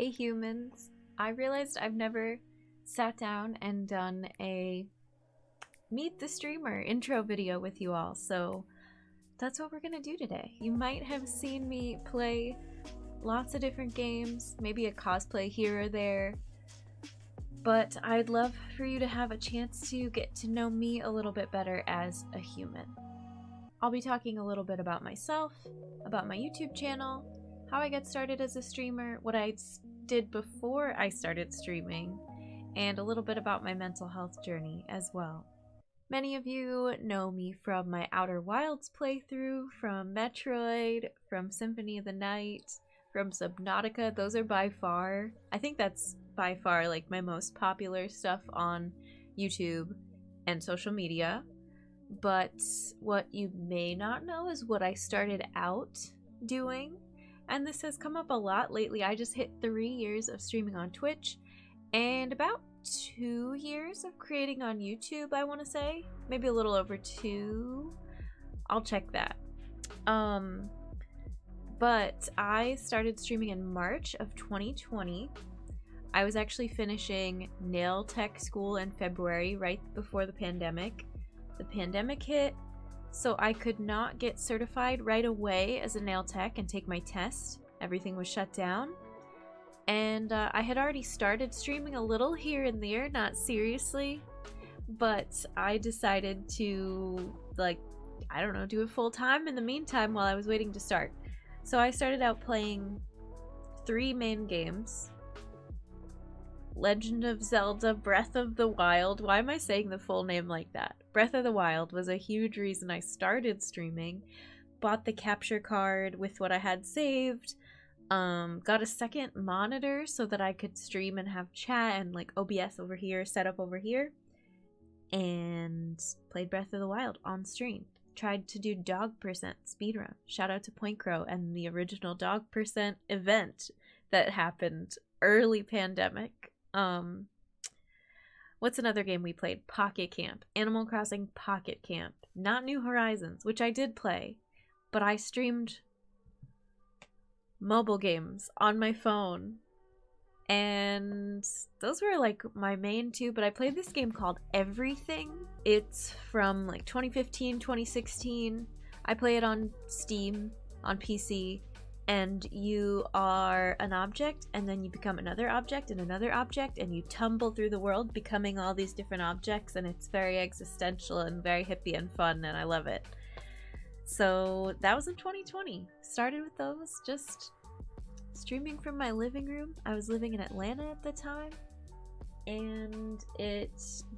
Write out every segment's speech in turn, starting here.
Hey humans, I realized I've never sat down and done a Meet the Streamer intro video with you all, so that's what we're gonna do today. You might have seen me play lots of different games, maybe a cosplay here or there, but I'd love for you to have a chance to get to know me a little bit better as a human. I'll be talking a little bit about myself, about my YouTube channel, how I got started as a streamer, what I did before I started streaming, and a little bit about my mental health journey as well. Many of you know me from my Outer Wilds playthrough, from Metroid, from Symphony of the Night, from Subnautica. Those are by far, I think that's by far like my most popular stuff on YouTube and social media. But what you may not know is what I started out doing. And this has come up a lot lately. I just hit 3 years of streaming on Twitch and about 2 years of creating on YouTube, I want to say. Maybe a little over 2. I'll check that. But I started streaming in March of 2020. I was actually finishing nail tech school in February, right before the pandemic. The pandemic hit, so I could not get certified right away as a nail tech and take my test. Everything was shut down. And I had already started streaming a little here and there, not seriously, but I decided to, I don't know, do it full time in the meantime while I was waiting to start. So I started out playing 3 main games. Legend of Zelda Breath of the Wild. Why am I saying the full name like that? Breath of the Wild was a huge reason I started streaming. Bought the capture card with what I had saved. Got a second monitor so that I could stream and have chat and like OBS over here, setup over here. And played Breath of the Wild on stream. Tried to do dog percent speedrun. Shout out to Point Crow and the original dog percent event that happened early pandemic. What's another game we played? Pocket Camp. Animal Crossing Pocket Camp. Not New Horizons, which I did play, but I streamed mobile games on my phone, and those were like my main 2, but I played this game called Everything. It's from like 2015, 2016. I play it on Steam, on PC, and you are an object, and then you become another object and another object, and you tumble through the world becoming all these different objects, and it's very existential and very hippie and fun, and I love it. So that was in 2020. Started with those, just streaming from my living room. I was living in Atlanta at the time, and it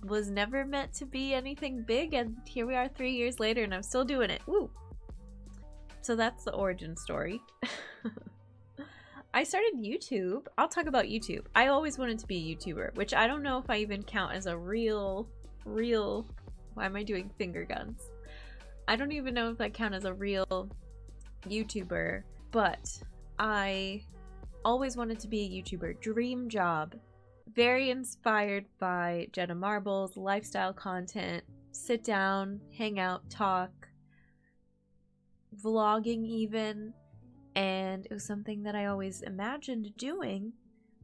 was never meant to be anything big, and here we are 3 years later, and I'm still doing it. Woo! So that's the origin story. I started YouTube. I'll talk about YouTube. I always wanted to be a YouTuber, which I don't know if I even count as a real, why am I doing finger guns? I don't even know if I count as a real YouTuber, but I always wanted to be a YouTuber. Dream job. Very inspired by Jenna Marbles, lifestyle content, sit down, hang out, talk, vlogging even, and it was something that I always imagined doing,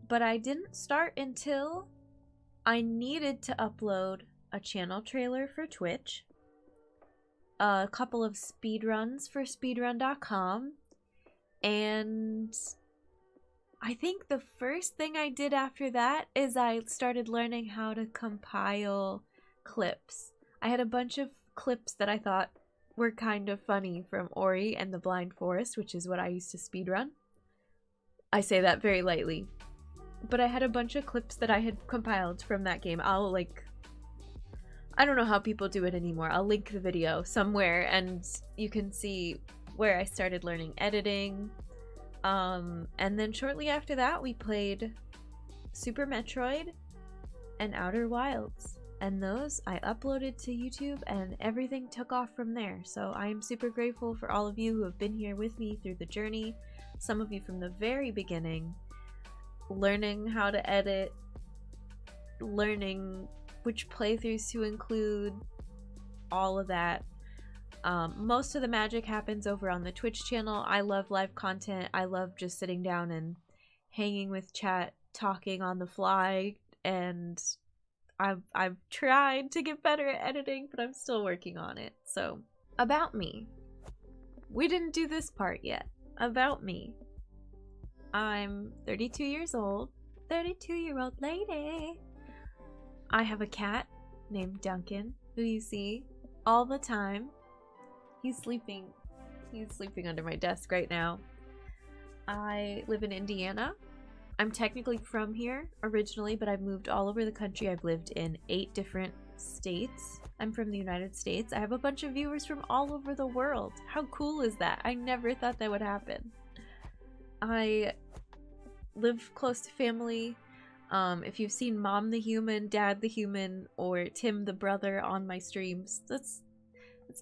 but I didn't start until I needed to upload a channel trailer for Twitch, a couple of speedruns for speedrun.com, and I think the first thing I did after that is I started learning how to compile clips. I had a bunch of clips that I thought were kind of funny from Ori and the Blind Forest, which is what I used to speedrun. I say that very lightly. But I had a bunch of clips that I had compiled from that game. I don't know how people do it anymore. I'll link the video somewhere and you can see where I started learning editing. And then shortly after that, we played Super Metroid and Outer Wilds. And those I uploaded to YouTube, and everything took off from there. So I am super grateful for all of you who have been here with me through the journey. Some of you from the very beginning, learning how to edit, learning which playthroughs to include, all of that. Most of the magic happens over on the Twitch channel. I love live content. I love just sitting down and hanging with chat, talking on the fly, and I've tried to get better at editing, but I'm still working on it. So, about me. We didn't do this part yet. About me. I'm 32 years old. 32-year-old lady. I have a cat named Duncan, who you see all the time. He's sleeping under my desk right now. I live in Indiana. I'm technically from here originally, but I've moved all over the country. I've lived in 8 different states. I'm from the United States. I have a bunch of viewers from all over the world. How cool is that? I never thought that would happen. I live close to family. If you've seen Mom the Human, Dad the Human, or Tim the Brother on my streams, that's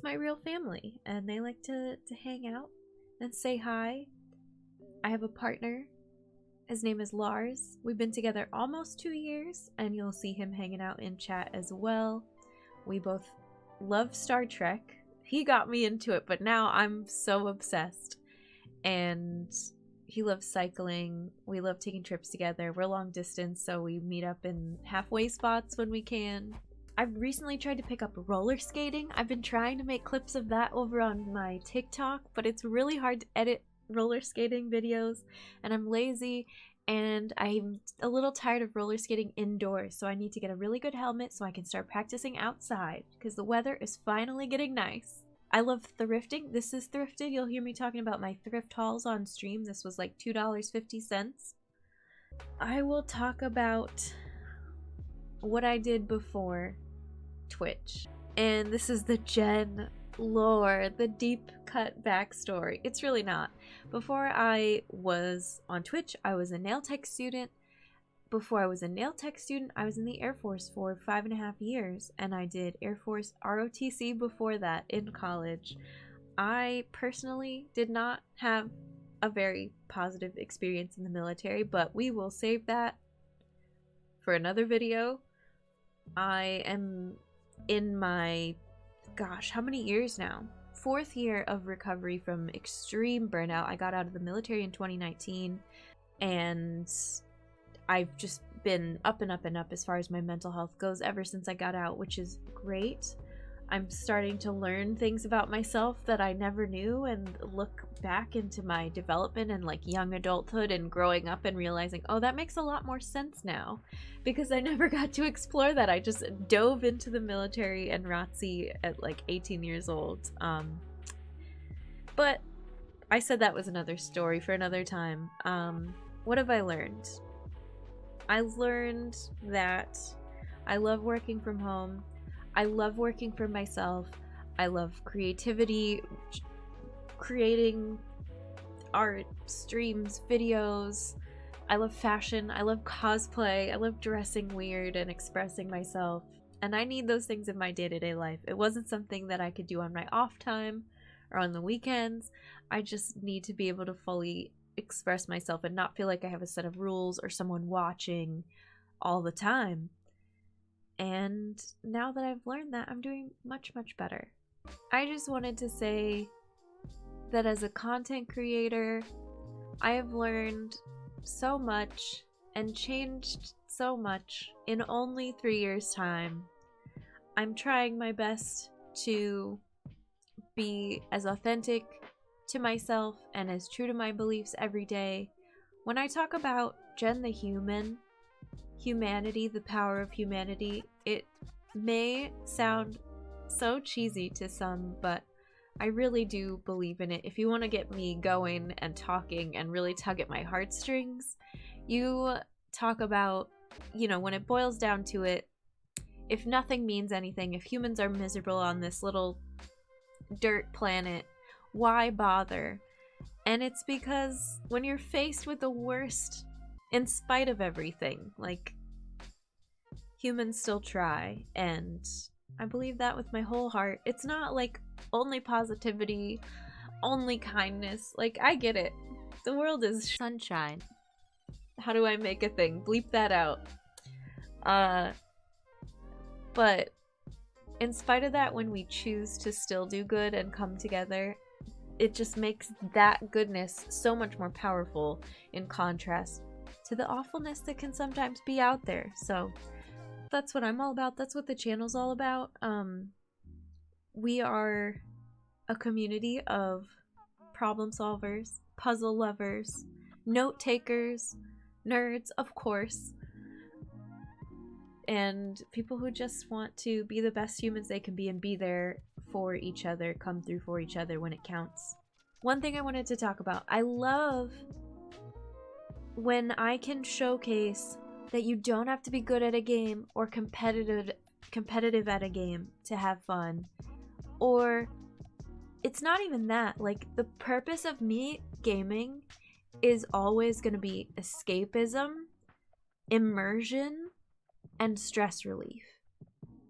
my real family, and they like to hang out and say hi. I have a partner. His name is Lars. We've been together almost 2 years, and you'll see him hanging out in chat as well. We both love Star Trek. He got me into it, but now I'm so obsessed. And he loves cycling. We love taking trips together. We're long distance, so we meet up in halfway spots when we can. I've recently tried to pick up roller skating. I've been trying to make clips of that over on my TikTok, but it's really hard to edit roller skating videos, and I'm lazy, and I'm a little tired of roller skating indoors, so I need to get a really good helmet so I can start practicing outside, because the weather is finally getting nice. I love thrifting. This is thrifted. You'll hear me talking about my thrift hauls on stream. This was like $2.50. I will talk about what I did before Twitch. And this is the Jen lore, the deep cut backstory. It's really not. Before I was on Twitch, I was a nail tech student. Before I was a nail tech student, I was in the Air Force for 5.5 years, and I did Air Force ROTC before that in college. I personally did not have a very positive experience in the military, but we will save that for another video. I am in my, gosh, how many years now? 4th year of recovery from extreme burnout. I got out of the military in 2019, and I've just been up and up and up as far as my mental health goes ever since I got out, which is great. I'm starting to learn things about myself that I never knew, and look back into my development and like young adulthood and growing up and realizing, oh, that makes a lot more sense now, because I never got to explore that. I just dove into the military and ROTC at like 18 years old. But I said that was another story for another time. What have I learned? I learned that I love working from home. I love working for myself. I love creativity, creating art, streams, videos. I love fashion. I love cosplay. I love dressing weird and expressing myself. And I need those things in my day-to-day life. It wasn't something that I could do on my off time or on the weekends. I just need to be able to fully express myself and not feel like I have a set of rules or someone watching all the time. And now that I've learned that, I'm doing much, much better. I just wanted to say that as a content creator, I have learned so much and changed so much in only 3 years' time. I'm trying my best to be as authentic to myself and as true to my beliefs every day. When I talk about Jen the Human, humanity, the power of humanity, it may sound so cheesy to some, but I really do believe in it. If you want to get me going and talking and really tug at my heartstrings, you talk about, you know, when it boils down to it, if nothing means anything, if humans are miserable on this little dirt planet, why bother? And it's because when you're faced with the worst, in spite of everything, like, humans still try, and I believe that with my whole heart. It's not like only positivity, only kindness. Like, I get it. The world is sunshine. How do I make a thing? Bleep that out. But in spite of that, when we choose to still do good and come together, it just makes that goodness so much more powerful in contrast to the awfulness that can sometimes be out there. So that's what I'm all about. That's what the channel's all about. We are a community of problem solvers, puzzle lovers, note takers, nerds, of course, and people who just want to be the best humans they can be and be there for each other, come through for each other when it counts. One thing I wanted to talk about, I love when I can showcase that you don't have to be good at a game or competitive at a game to have fun. Or it's not even that. Like, the purpose of me gaming is always going to be escapism, immersion, and stress relief.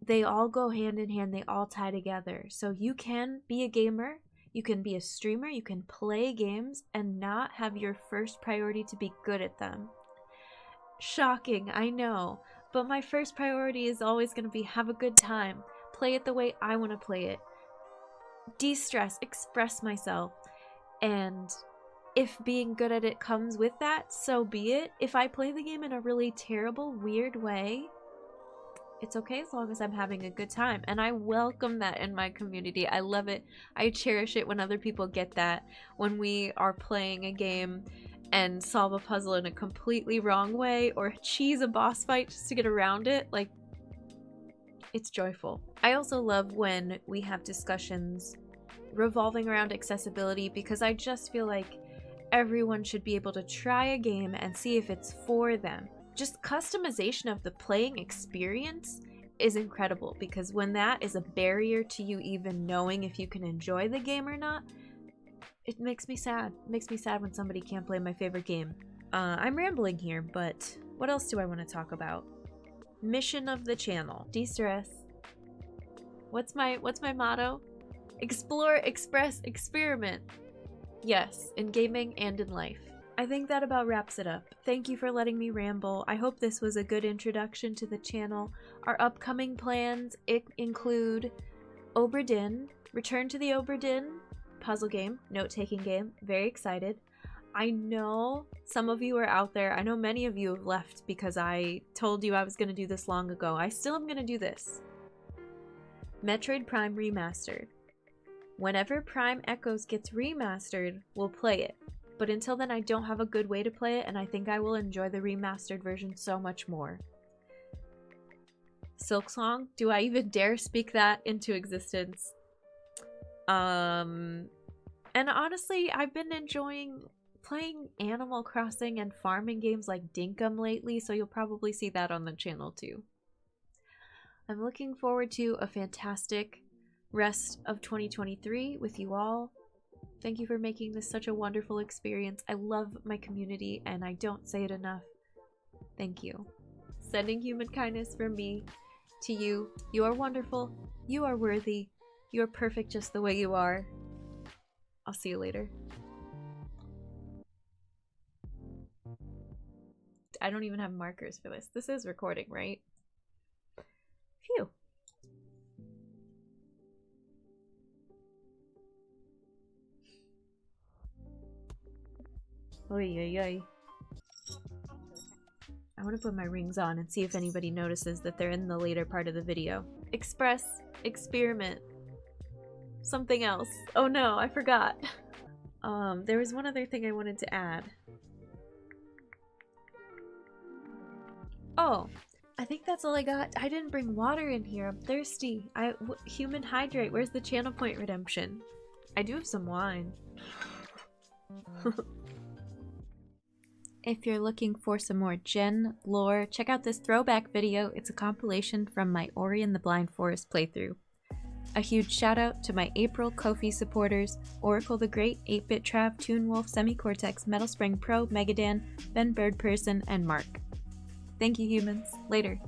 They all go hand in hand. They all tie together. So you can be a gamer, you can be a streamer, you can play games and not have your first priority to be good at them. Shocking, I know. But my first priority is always going to be have a good time. Play it the way I want to play it. De-stress, express myself. And if being good at it comes with that, so be it. If I play the game in a really terrible, weird way, it's okay as long as I'm having a good time. And I welcome that in my community. I love it. I cherish it when other people get that. When we are playing a game and solve a puzzle in a completely wrong way or cheese a boss fight just to get around it. Like, it's joyful. I also love when we have discussions revolving around accessibility, because I just feel like everyone should be able to try a game and see if it's for them. Just customization of the playing experience is incredible, because when that is a barrier to you even knowing if you can enjoy the game or not, it makes me sad. It makes me sad when somebody can't play my favorite game. I'm rambling here, but what else do I want to talk about? Mission of the channel. De-stress. What's my motto? Explore, express, experiment. Yes, in gaming and in life. I think that about wraps it up. Thank you for letting me ramble. I hope this was a good introduction to the channel. Our upcoming plans include Obra Dinn, Return to the Obra Dinn puzzle game, note-taking game. Very excited. I know some of you are out there. I know many of you have left because I told you I was going to do this long ago. I still am going to do this. Metroid Prime Remastered. Whenever Prime Echoes gets remastered, we'll play it. But until then, I don't have a good way to play it, and I think I will enjoy the remastered version so much more. Silksong? Do I even dare speak that into existence? And honestly, I've been enjoying playing Animal Crossing and farming games like Dinkum lately, so you'll probably see that on the channel too. I'm looking forward to a fantastic rest of 2023 with you all. Thank you for making this such a wonderful experience. I love my community and I don't say it enough. Thank you. Sending human kindness from me to you. You are wonderful. You are worthy. You are perfect just the way you are. I'll see you later. I don't even have markers for this. This is recording, right? Phew. Oy, oy, oy. I want to put my rings on and see if anybody notices that they're in the later part of the video. Express, experiment, something else. Oh no, I forgot. There was one other thing I wanted to add. Oh, I think that's all I got. I didn't bring water in here. I'm thirsty. Human hydrate. Where's the channel point redemption? I do have some wine. If you're looking for some more Gen lore, check out this throwback video. It's a compilation from my Ori and the Blind Forest playthrough. A huge shout out to my April Ko-fi supporters, Oracle the Great, 8-Bit Trav, Toon Wolf, Semi-Cortex, Metal Spring Pro, Megadan, Ben Birdperson, and Mark. Thank you, humans. Later.